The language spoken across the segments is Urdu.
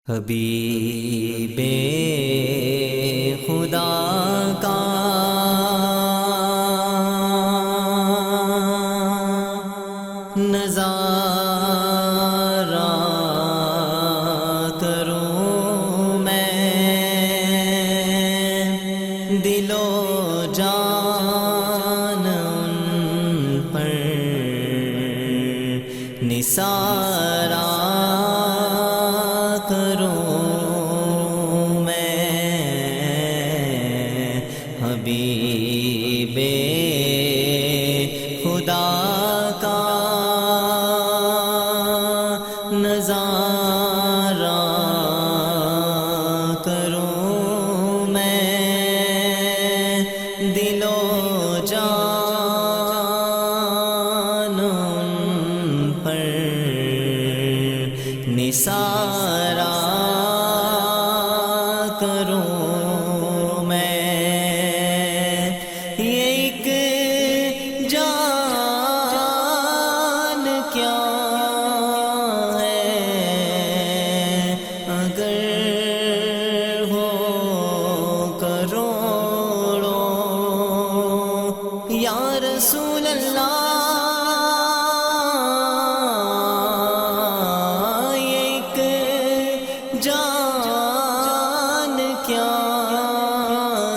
حبیب خدا کا نظارہ کروں میں، دل و جان ان پر نثارہ کروں میں۔ حبیب خدا کا نظارہ کروں میں، دل و جان ان پر نثارہ کروں میں۔ یہ ایک جان کیا ہے اگر ہو کروڑوں، یا رسول اللہ جان کیا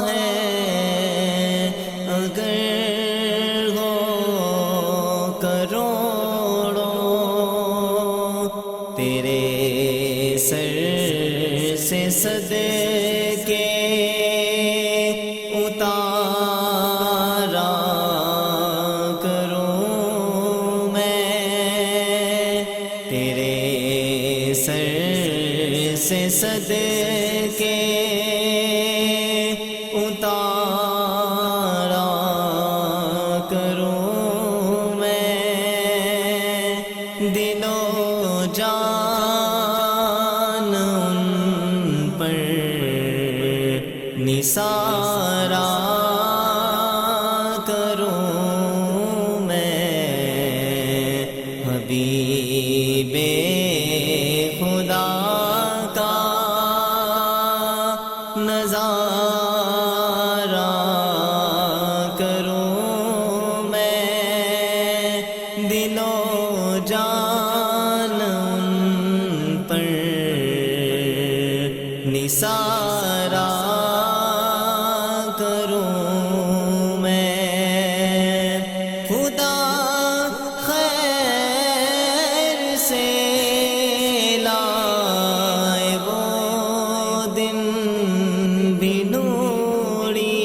ہے اگر ہو کروڑوں، تیرے سر سے صدقے اتارا کروں میں، تیرے سر سے صدقے اتارا کروں میں، دل و جان ان پر نثارہ کروں میں۔ حبیب خدا کا نظارہ کروں میں، دل و جان ان پر نثارہ کروں میں۔ خدا خیر سے لائے وہ دن بھی نوری،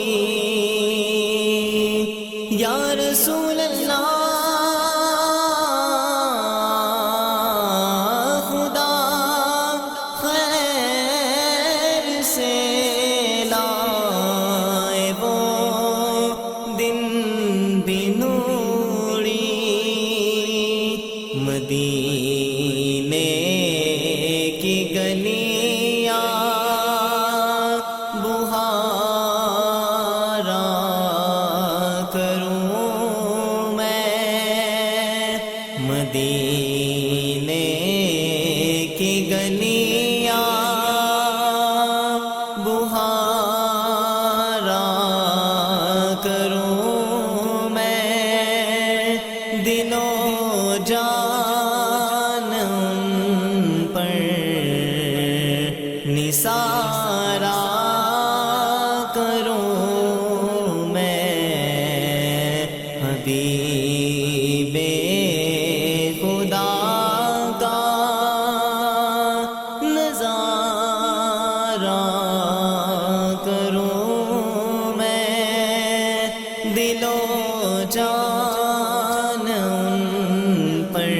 یا رسول اللہ خدا خیر سے لائے وہ دن بھی نوری، مدینے کی گلیاں بہارا کروں میں، مدینے کی گلیاں بہارا کروں میں، دل و جان ان پر نثارہ کروں میں۔ حبیب خدا کا نظارہ کروں میں، دل و جان ان پر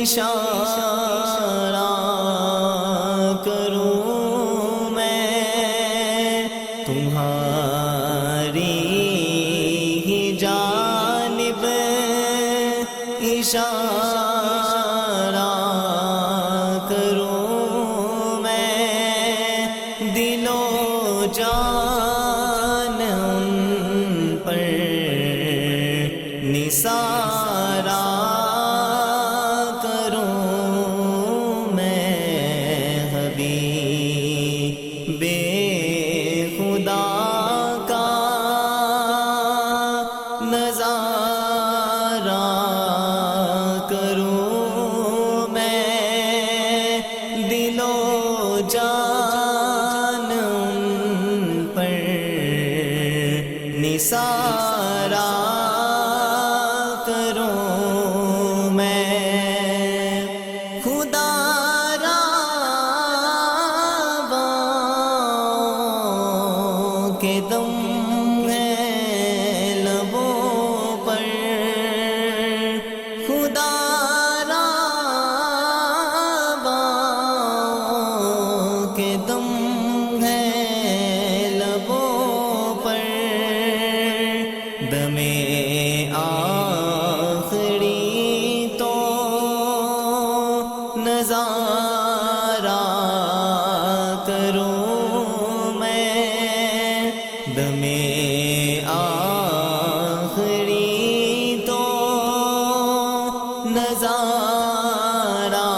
اشارہ کروں میں تمہاری ہی جانب اشارہ کروں میں دل و جان ان پر نثارا کروں میں حبیب خدا کا نظارہ کروں میں دل و جان ان پر نثارا کروں میں خدا را باں کے دم ہے لبوں پر خدا را باں کے دم ہے لبوں پر دم آخری تو نظارہ کروں میں دم آخری تو نظارہ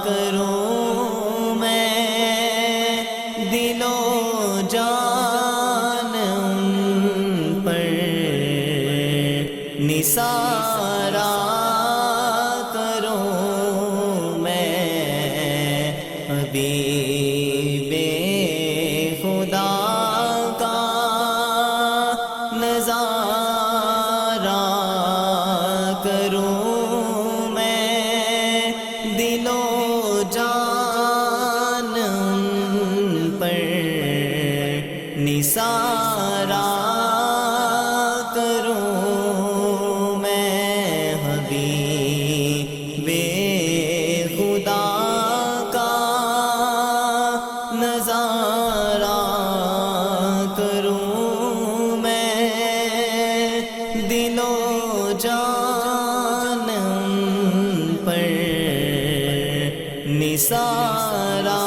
کروں میں دل و جان ان پر نثارا کروں میں حبیب خدا کا نظارہ کروں میں دل و جان ان پر نثارا کروں میں حبیب خدا کا نظارہ کروں میں دل و جان ان پر نثارا